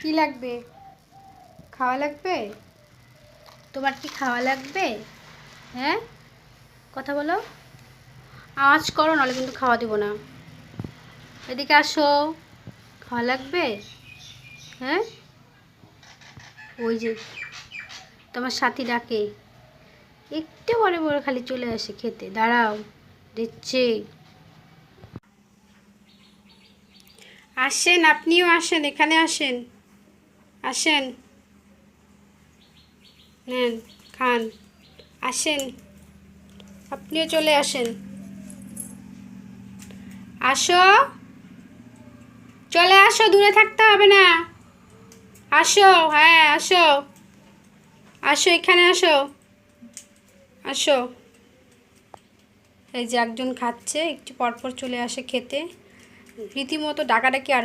কি লাগবে? খাওয়া লাগবে? তোমার কি খাওয়া লাগবে? হ্যাঁ, কথা বলো। আওয়াজ করো, নাহলে কিন্তু খাওয়া দিব না। এদিকে আসো। খাওয়া লাগবে? হ্যাঁ, ওই যে তোমার সাথী ডাকে। একটু বড় বড় খালি চলে আসে খেতে। দাঁড়াও, দিচ্ছে। আসেন, আপনিও আসেন, এখানে আসেন। আসেন, নেন, খান। আসেন, আপনিও চলে আসেন। আসো, চলে আসো, দূরে থাকতে হবে না। আসো, হ্যাঁ আসো, আসো এখানে আসো, আসো। এই যে একজন খাচ্ছে, একটু পরপর চলে আসে খেতে, রীতিমতো ডাকাডাকি আর